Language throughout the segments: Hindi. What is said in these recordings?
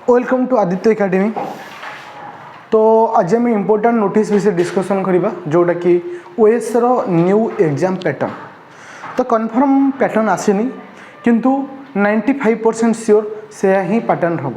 Welcome to Aditya academy. तो आज आम इम्पोर्टाट नोटिस विषय डिस्कसन करवा जोटा कि ओएस रो न्यू एग्जाम पैटर्न। तो कन्फर्म पैटर्न आसनी किंतु 95% श्योर से ही पैटर्न हम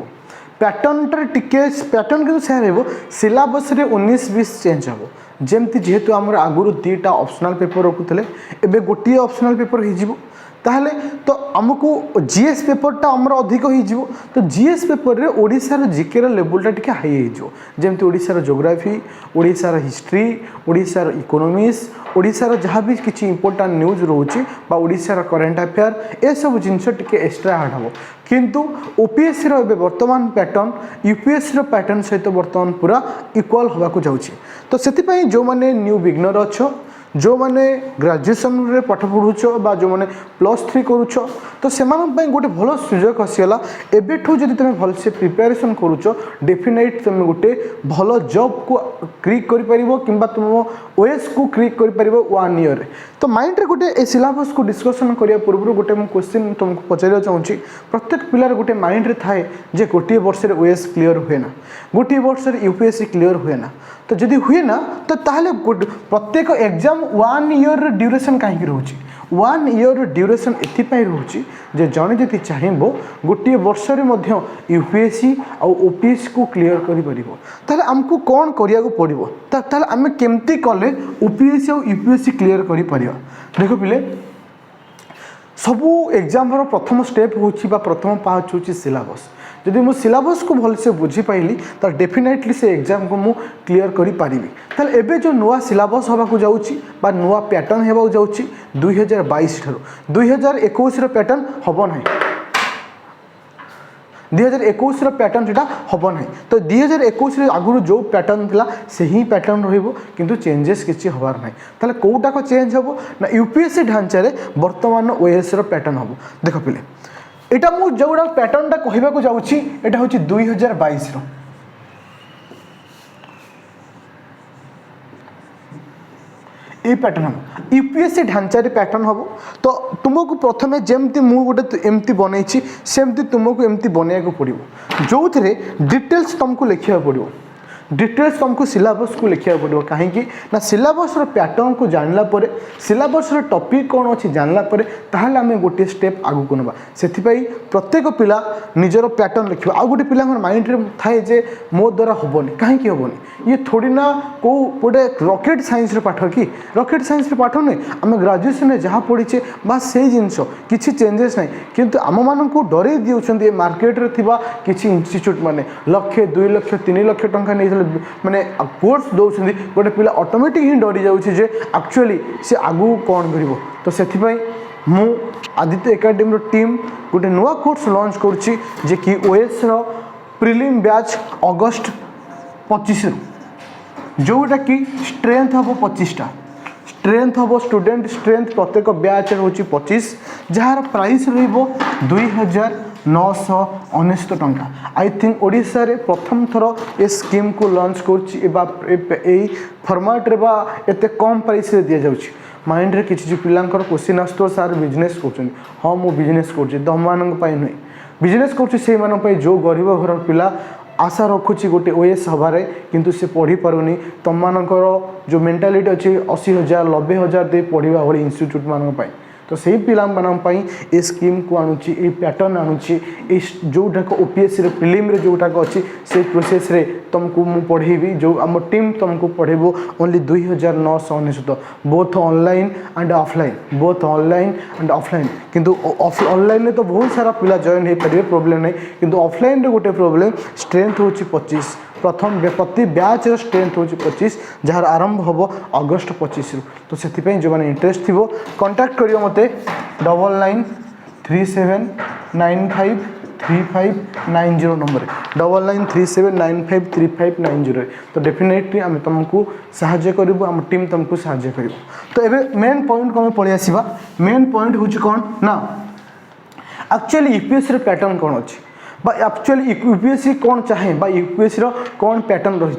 पैटर्न टिके पैटर्न किंतु से सिलेबस रे 19-20 चेंज हम जमती जेहेतु आम आगुरी 2टा ऑप्शनल पेपर रखुले एवं गोटे ऑप्शनल पेपर हो ताहले तो आमको जीएस पेपरटा आमर अधिक हो तो जीएस पेपर रे ओडिशार जीके लेवलटा टिके हाई हो जमती ओडिशार जोग्राफी ओडिशार हिस्ट्री ओडिशार इकोनॉमिक्स ओडिशार जहाँ भी किसी इंपोर्टेंट न्यूज रोचे बा ओडिशार करेंट अफेयर ए सब जिनस टिके एक्स्ट्रा हार्ड हम किंतु ओपीएससी रो वर्तमान पैटर्न यूपीएससी रो पैटर्न सहित वर्तमान पूरा इक्वल होगा जाउछि। तो सेति जो माने न्यू बिगनर अच्छो जो माने ग्रेजुएशन रे पाठ पढ़ुछ बा जो माने +3 करूछ तो से गोटे भल सुजोग आसीगला एबेठू जदि तुम भल से प्रिपेरेसन करूछ डेफिनेट तुम गोटे भल जॉब को क्रिक कर परिबो किंबा तुम ओएस को क्रिक कर परिबो 1 ईयर रे। तो माइंड रे गोटे ए सिलेबस को डिस्कशन करिया पूर्व गोटे मु क्वेश्चन तुमको पचारिया चाहूँगी प्रत्येक पिलार गोटे माइंड रे थाए जे गोटे वर्ष रे ओएस क्लियर हुए ना गोटे वर्ष रे यूपीएससी क्लियर हुए ना तो जदि हुए ना तो ताहले प्रत्येक एग्जाम 1 ईयर ड्यूरेशन कहीं रोचे 1 ईयर ड्यूरेशन एथिपाई रोचे जे जने जदि चाहिबो गोटे वर्ष रे मध्य यूपीएससी और ओपीएससी को क्लियर करि परिबो ताहले हमको कोन करिया को पड़िबो ताहले आमे केमती कले ओपीएससी और यूपीएससी क्लियर करि परिबा। देखो पिले सबू एग्जाम रो प्रथम स्टेप होछि बा प्रथम पाँच होछि सिलेबस जदि मु सिलेबस को भल से बुझी पाइली तो डेफिनेटली से एग्जाम को मु क्लियर करि पारिबी। ताले एबे जो नुआ सिलेबस होबा को जाउछि बा नुआ पैटर्न हेबा को जाउछि 2022 ठारो 2021 रो पैटर्न हबो नाही 2021 रो पैटर्न जेटा हबो नाही तो 2021 रे आगुरु जो पैटर्न थिला सेही पैटर्न रहिबो किंतु चेंजेस किछि हबार नाही। ताले कोउटा को चेंज हबो ना यूपीएससी ढांचा रे वर्तमान ओएस रो पैटर्न हबो। देखो पिले एटा मु जोड़ा पैटर्नटा कहबा को जाउछि एटा होछि 2022 रो ए पैटर्न हम यूपीएससी ढांचा रे पैटर्न हम तो तुमको प्रथमे जेमती मु गोटे एमती बनैछि सेमती तुमको एमती बनेया को पड़िबो जो थरे डिटेल्स तुमको लिखिया पड़िबो डिटेल्स तुमको सिलेबस को लिखा पड़ो कहीं ना सिलेबस पैटर्न को जानला परे सिलेबस टॉपिक कौन अच्छी जानला परे ताहले आमे गोटे स्टेप आगु को नबा से प्रत्येक पिला निजर पैटर्न लिखा आ गोटे पिला माइंड रे थाए जे मो द्वारा हेनी कहीं हेनी ये थोड़ी ना को गोटे रॉकेट साइंस पाठ कि रॉकेट साइंस पाठ नहीं आम ग्रेजुएशन में जहाँ पढ़ीचे बास से जिनस किसी चेंजेस ना किंतु आम मान को डरे दिए मार्केट रे थिबा किसी इंस्टीट्यूट माने 1 लाख 2 लाख 3 लाख टंका नहीं माने कोर्स दौरान गोटे पिला ऑटोमेटिक ही डरी जाऊँगी जे एक्चुअली से आगू कौन करिवो। तो सेथिपाई मु आदित्य एकेडमी टीम गोटे नुआ कोर्स लॉन्च करुच्ची जे कि ओएस रो प्रिलिम बैच अगस्त 25 जोटा कि स्ट्रेंथ हम 25टा स्ट्रेंथ हम स्टूडेंट स्ट्रेंथ प्रत्येक बैच होची 25 जार प्राइस रहिबो 2999 टंका। आई थिंक ओडिशा रे प्रथम थर ए स्कीम को लॉन्च कर फॉर्मेट रे बा एते कम प्राइस रे दिया जाउची। माइंड रे किछि पिलांकर क्वेश्चन आस्तो सार बिजनेस करछन हां मु बिजनेस करछि दम मानन पई नै बिजनेस करछि से मानन पई जो गरीब घर पिला आशा रखुची गोटे ओएस हबारे किंतु से पढ़ी पारुनी तम मानकर जो मेंटालिटी अच्छी 80,000 90,000 दे पढ़ा भाई इंस्टीट्यूट मान तो सही पिला ए स्कीम को आणुची ए पैटर्न आणुची ए जोटाक ओपीएससी प्रिलिम रे जोटाक अच्छी से प्रोसेस रे तुमको मु पढ़ेबी जो आम टीम तुमको पढ़ेबो only 2999 both online and offline both online and offline किंतु ऑनलाइन में तो बहुत सारा पिला जॉइन हो पारे प्रॉब्लम नहीं किंतु ऑफलाइन रे गोटे प्रॉब्लम स्ट्रेंथ होची 25 प्रथम प्रति बैच स्ट्रेंथ होची 25 जहाँ आरंभ हम अगस्त 25 तो से जो मैंने इंटरेस्ट थी कांटेक्ट करियो मते 9937953590 नंबर 9937953590 तो डेफिनेटली आम तुमको साहाय्य करूँ आम टीम तुमको साहाय्य कर। तो ये मेन पॉइंट को आम पलि आसवा मेन पॉइंट हूँ कौन ना एक्चुअली यूपीएससी पैटर्न कौन अच्छी बा एक्चुअली यूपीएससी कौन चाहे बा यूपीएससी कौन पैटर्न रही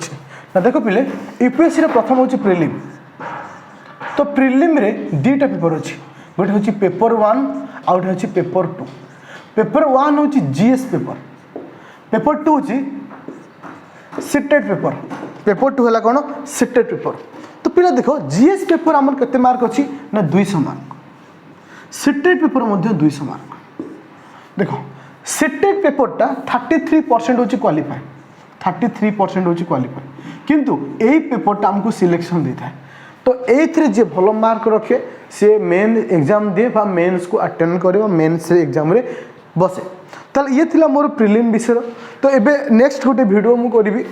ना देखो पिले यूपीएससी प्रथम हूँ प्रिलिम तो प्रिलिम रे 2टा पेपर अच्छी गोटे हूँ पेपर 1 आउ गोटे हूँ पेपर 2 पेपर 1 हूँ जीएस पेपर पेपर 2 होची सिटेड पेपर। पेपर 2 है कौन सिटेड पेपर। तो पिला देखो जीएस पेपर आमर केते मार्क अच्छी ना 200 मार्क, सिटेड पेपर मध्य 200 मार्क। देखो सिटेड पेपरटा 33% होची क्वालिफाई, 33% होची क्वालिफाई, किंतु एई पेपरटा हमको सिलेक्शन देता है। तो एथरे जे भलो मार्क रखे से मेन एग्जाम दे बा मेन्स को अटेंड करे, मेन्स एग्जाम रे बसे। ताले ये थिला मोर प्रिलिम विषय। तो एबे नेक्स्ट गोटे वीडियो मु करिवि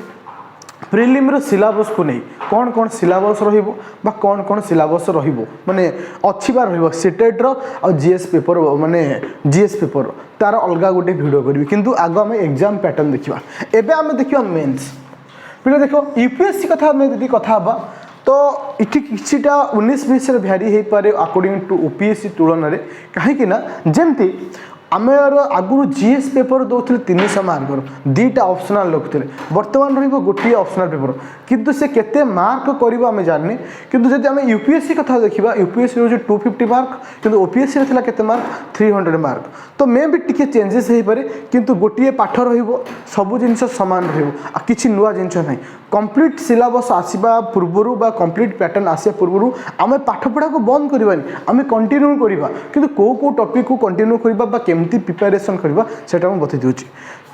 प्रिलिम रो सिलेबस को नहीं, कौन कौन सिलेबस रहिबो बा कौन कौन सिलेबस रहिबो माने अच्छी बार रहिबो सिटेट रो और जीएस पेपर माने जीएस पेपर तार अलग गोटे वीडियो करिवि। किंतु आगो हम एग्जाम पैटर्न देखिबा। एबे हम देखिबा मेंस। पिले देखो यूपीएससी कथा हम यदि कथा बा तो इठी किछिटा 19-20 रे भ्यारी हे पारे अकॉर्डिंग टू ओपीएससी तुलन रे, काहे कि ना जेमती आमर आगुरु जीएस पेपर दौले 300 मार्क दीटा ऑप्शनल रखुले, बर्तमान रहिबो गोटे ऑप्शनल पेपर, किंतु से केते मार्क करिवो आमे जाननी। किंतु जदि आमे यूपीएससी कथा देखिबा यूपीएससी हो 250 मार्क, किंतु ओपीएससी रे थिला केते मार्क 300 मार्क। तो मे भी टिके चेंजेस हे पारे, किंतु गोटे पाठ रहिबो सब जिंस समान रहिबो आ किछि नुवा जिंस नै। कंप्लीट सिलेबस आसीबा पूर्वरु बा कंप्लीट पैटर्न आसीबा पूर्वरु आमे पाठ पढ़ा को बंद करबानी, आमे कंटिन्यू करबा। किंतु को टॉपिक को कंटिन्यू करबा बा केमती प्रिपरेशन करबा सेटा हम बतै दिउची।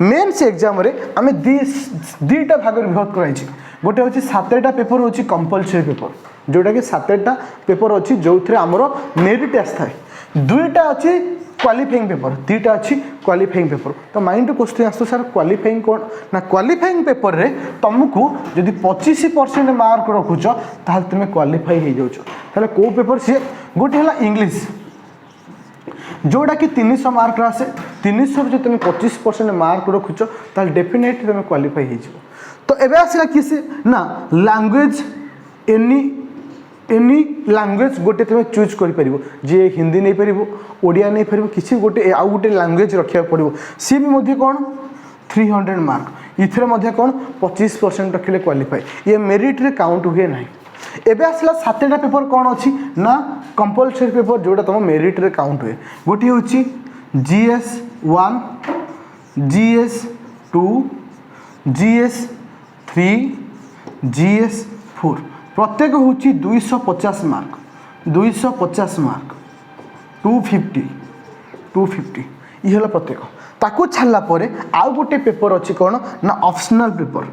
मेंस एग्जाम रे आमे दीटा भाग विभक्त कराइछि। गोटे होची 7टा पेपर होची कंपलसरी पेपर, जोटा कि 7टा पेपर अछि जोथरे हमरो मेरिट आस्थाय। 2टा अछि क्वालिफाइंग पेपर, 2टा अछि क्वालिफाइंग पेपर। तो माइंड क्वेश्चन आसतो सर क्वालिफाइंग कोन ना, क्वालिफाइंग पेपर रे तुमको जदि 25% मार्क रखुछ ताल तुमे क्वालिफाई हे जाउछ। ताले को पेपर से गोटे हला इंग्लिश जोड़ा कि 300 मार्क आसे, 300 जो तुम 25% मार्क रखुच ताल डेफिनेटली तुम क्वालिफाई हे जिवो। तो एबे आसला किसे ना लैंग्वेज एनी लैंग्वेज गोटे तुम चूज कर परिबो, जे हिंदी नहीं परिबो, ओडिया नहीं परिबो, किसी गोटे आउ गोटे लैंग्वेज रखिया पड़िबो। सी भी मध्ये कोन 300 मार्क, इथरे मध्ये कोन 25% रखिले क्वालिफाई, ये मेरिट रे काउंट हुए नाही। एबे आसला 7टा पेपर कौन अच्छी ना कंपलसरी पेपर जोड़ा तुम मेरिट रे काउंट हुए। गोटे हूँ जीएस 1, जीएस 2, जीएस 3, जीएस 4, प्रत्येक हूँ 250 मार्क, 250 मार्क 250 ये प्रत्येक। ताकू छाला परे आउ गोटे पेपर अच्छी कौन ना ऑप्शनल पेपर।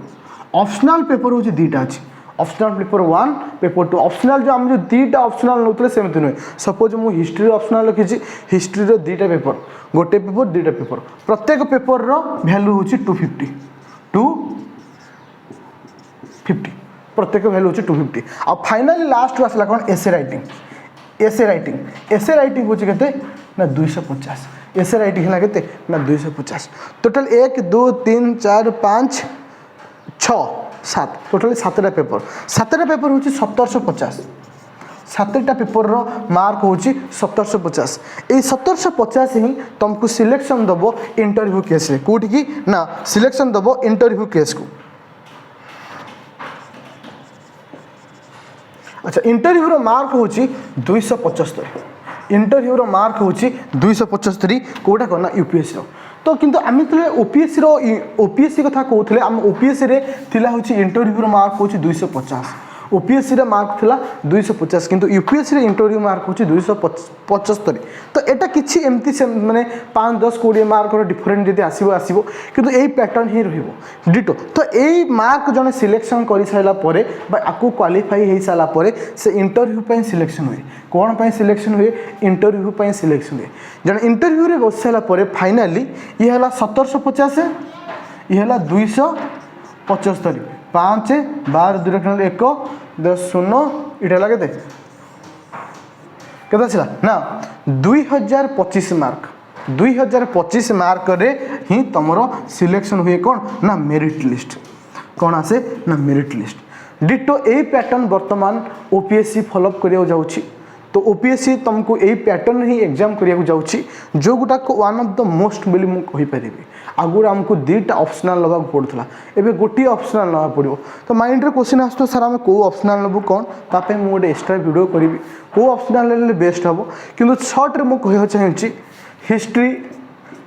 ऑप्शनल पेपर हूँ 2टा अच्छी, ऑप्शनल पेपर 1 पेपर 2। ऑप्शनल जो हम जो 2टा ऑप्शनल नौतले सेमती नुहे। सपोज मु हिस्ट्री ऑप्शनल रखी, हिस्ट्री रो 2टा पेपर, गोटे पेपर 2टा पेपर, प्रत्येक पेपर रो वैल्यू होची 250 प्रत्येक वैल्यू होची 250। आ फाइनली लास्ट आसला कौन एसे राइटिंग। एसे राइटिंग होची केते ना 250। एसे राइटिंग है केते ना 250। टोटल 1 2 3 4 5 6 7 टोटली 7टा पेपर। 7टा पेपर हूँ 1750। 7टा पेपर रो मार्क हूँ 1750। ये 1750 ही तुमको सिलेक्शन दबो इंटरव्यू केस रे, कोठी की ना सिलेक्शन दबो इंटरव्यू केस को। अच्छा इंटरव्यू रो मार्क हूँ 275। इंटरव्यू रो मार्क हूँ 275 कोटा करना यूपीएससी रो। तो किंतु आम ओपीएससी रो ओपीएससी कथा कहते आम ओपीएससी रे थिला होची इंटरव्यू रो मार्क होची 250। ओपीएससी रे मार्क थिला 250, किंतु यूपीएससी रे इंटरव्यू मार्क होची 275। तो एटा किछि एमती से माने 5 10 20 मार्क रो डिफरेंट जदि आसीबो किंतु एई पैटर्न ही रहिबो डिटो। तो एई मार्क जने सिलेक्शन करि साइला परे बा आकु क्वालिफाई हे साला परे से इंटरव्यू पय सिलेक्शन हुए। कोन पय सिलेक्शन हुए? इंटरव्यू पय सिलेक्शन हुए। जने इंटरव्यू रे बस साइला परे फाइनली ये हला 1750, ये हला 275, 5 12 2 1 10 0 इटा लगे दे केता छिला ना 2025 मार्क। 2025 मार्क रे ही तमरो सिलेक्शन हुए कौन ना मेरिट लिस्ट। कौन आसे ना मेरिट लिस्ट। डिटो ए पैटर्न वर्तमान ओपीएससी फॉलोअप करिया जाउछि। तो ओपीएससी तुमको यही पैटर्न ही एग्जाम करिया जाउछि, जो गुटाक वन ऑफ द मोस्ट बोली मु कहि परिबी। आगुर हमको 2टा ऑप्शनल लगा पड़ता, एबे गोटे ऑप्शनल लगा पड़ो। तो माइंड रे क्वेश्चन आसतो सर आम को ऑप्शनल नबु कौन, तापे मु गोटे एक्स्ट्रा वीडियो करी को ऑप्शनल ले बेस्ट हम। किंतु शॉर्ट रे मु कहय चाहिए हिस्ट्री,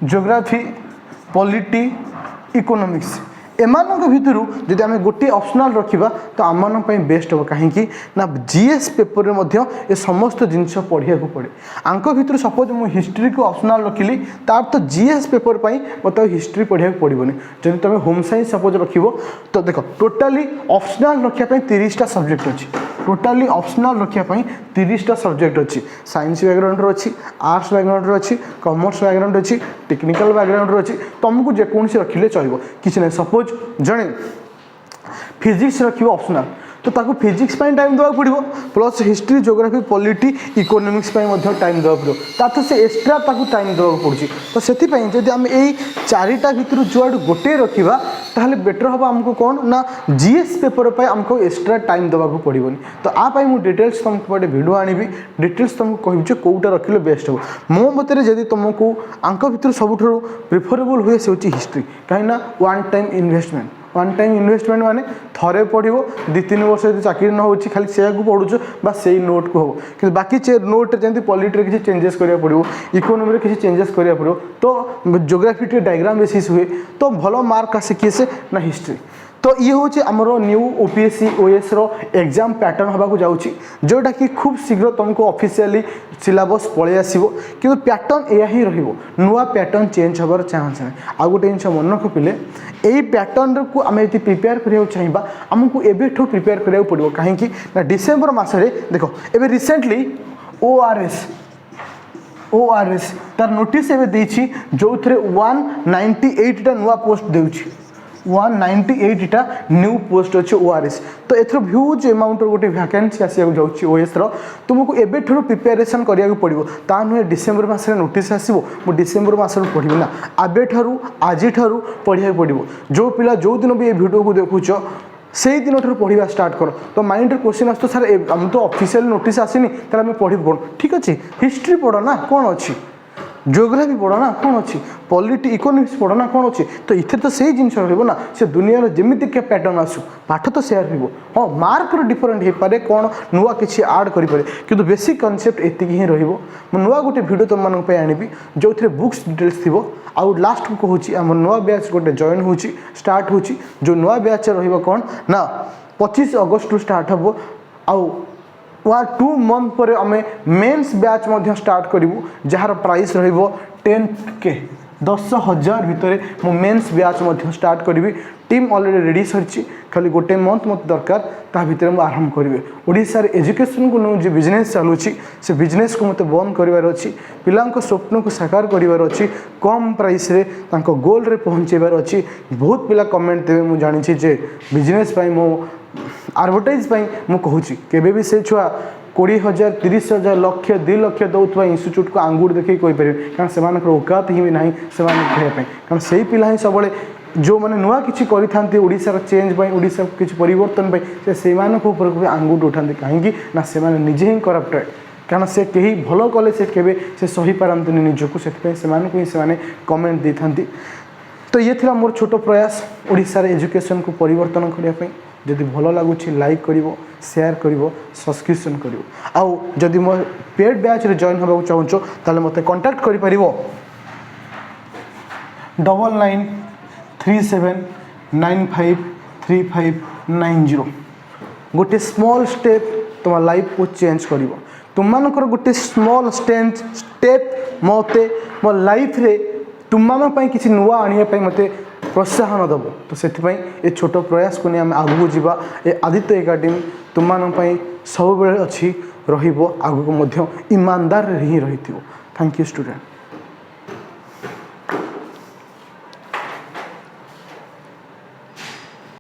ज्योग्राफी, पॉलिटी इकोनॉमिक्स एमानक भितर जदि आम गोटे ऑप्शनल रखा तो आम बेस्ट हम कहीं ना जीएस पेपर रे मध्य ए समस्त जिनस पढ़िया को पड़े आंक भितर सपोज मुझे हिस्ट्री को ऑप्शनल रखिली तार तो जीएस पेपर पर मत हिस्ट्री पढ़िया को पड़ोनी जब तुम होम साइंस सपोज रख तो देख टोटाली ऑप्शनल रखापी 30टा सब्जेक्ट अच्छी टोटाली ऑप्शनल रखापी 30टा सब्जेक्ट अच्छी साइंस बैकग्राउंड अच्छी आर्ट्स बैकग्राउंड अच्छी कॉमर्स बैकग्राउंड अच्छी टेक्निकल बैकग्राउंड अच्छी तुमको जेकोसी रखिले चलो किसी ना सपोज जड़े फिजिक्स रखिए ऑप्शनल तो ताको फिजिक्स टाइम देवा पड़ो plus history geography polity economics time देवा पड़ो तो से एक्स्ट्रा ताको टाइम देवा पड़ुछि तो से जदि आम यही चारिटा भितर जुआड़ गोटे रखा ताहले बेटर हम आमको कौन ना जीएस पेपर पर आमको एक्स्ट्रा टाइम देवा पड़ोनी तो आप मुझे डिटेल्स तुमको गोटे वीडियो आनी डिटेल्स तुमको कह कौटा रखिले बेस्ट हो मो मत जदि तुमको आंक भितर सब प्रिफरेबल हुए से हिस्ट्री कहीं one time investment one time investment माने थरे पढ़ो 2-3 वर्ष यदि चाकरी न हो खाली से पढ़ुच बा से नोट को हो कि बाकी नोट जमी पॉलिटी किसी चेंजेस करा पड़ो इकोनॉमी रे किसी चेंजेस करा पड़ो तो ज्योग्राफी टे डायग्राम बेसिस हुए तो भल मार्क आसे किए से ना हिस्ट्री तो ये हूँ आमर न्यू ओपीएससी ओएस रो एग्जाम पैटर्न होगा जाऊँगी जोटा कि खूब शीघ्र तुमको ऑफिशियली सिलेबस पलि आसो कि पैटर्न या ही नुआ पैटर्न चेंज होबार चान्स ना आ गोटे जिन मन रखिले यही पैटर्न को आम यदि प्रिपेयर करा चाहिए आमको एबेठू प्रिपेयर करा पड़ो कहीं डिसेम्बर मसरे देख ए रिसेंटली ओआरएस तार नोटिस एवं देछि जो थे 198टा नुआ पोस्ट देउछि 198टा न्यू पोस्ट अच्छे ओआरएस तो एथर ह्यूज अमाउंट गोटे वैकेंसी आसक जाऊँगी ओएस तुमको एबेठू प्रिपेरेसन करा पड़ो ता नुहे डिसेम्बर मसरे नोटिस आसो मु डिसेम्बर मस पढ़ी ना आबेठू आज पढ़ा पड़ो जो पिला जो दिन भी ये वीडियो को देखुच से दिन पढ़ा स्टार्ट कर तो माइंड क्वेश्चन आस सर आम तो ऑफिशियल नोटिस आसनी तेल पढ़ी पढ़ ठीक अच्छे हिस्ट्री पढ़ ना कौन अच्छी ज्योग्राफी पढ़ ना कौन अच्छी पॉलिटी इकोनॉमिक्स पढ़ ना कौन अच्छी तो इथे तो सही जिन रहा से दुनिया जमी क्या पैटर्न आसू पाठ तो सेयार हो हाँ मार्क डिफरेंट हो पारे कौन नुआ किसी आड करें कि बेसिक कनसेप्ट एति ही नुआ गोटे वीडियो तुम मानी आनी जो थे बुक्स डिटेल्स थी आउ लास्ट को कहूँ आम नुआ बैच गोटे जॉइन हो स्टार्ट हो जो नुआ बैच रौन ना 25 अगस्त रु स्टार्ट हम आउ 2 मंथ पर आम मेन्स बैच स्टार्ट करूँ जार प्राइस र10K 10,000 भितर मु मेन्स बैच स्टार्ट करी टीम ऑलरेडी रेडी सरी खाली गोटे मंथ मत दरकार ता भितर मुझे आरंभ करेंगे ओडिशा रे एजुकेशन को जो बिजनेस चलुची से बिजनेस को मत बंद करार अच्छी पिलांको स्वप्न को साकार करार अच्छी कम प्राइस रे तांको गोल रे पहुँचेबार अच्छी बहुत पिला कमेंट देवे मुझे जानी जे बिजनेस मो एडवर्टाइज मु कहूँ केबे भी से छुआ 20,000 30,000 लक्ष 2 लक्ष दौरा इन्स्टिट्यूट को आंगुर देखिए कहीपर कारण से औकात ही ना से कारण से पिला ही सब जो मैंने नुआ किसी करते ओडिशार चेंज ओडिशा किसी परिवर्तन से आंगुठ उठाते कहीं ना से निजे ही करप्टेड कारण से कहीं भल कले से केवे से सही पारती निजक से कमेंट दे था तो ये थी मोर छोट प्रयास ओडिशार एजुकेशन को परिवर्तन करने जदि भल लगुच लाइक कर शेयर कर सब्सक्रिप्शन कर आउ जदि मो पेड बैच रे जॉइन होगा चाहूँ ताले मते कांटेक्ट करि परिबो 9937953590 गोटे स्मॉल स्टेप तुम लाइफ को चेंज कर तुम मानकर गोटे स्मॉल स्टेप मते मो लाइफ रे तुम किसी नुआ आने मते प्रोत्साहन दब तो से ये छोट प्रयास को नहीं आम आगू जावा ये आदित्य एकेडमी तुम सब बेले अच्छी रही आगू ईमानदार ही रही थैंक यू स्टूडेंट।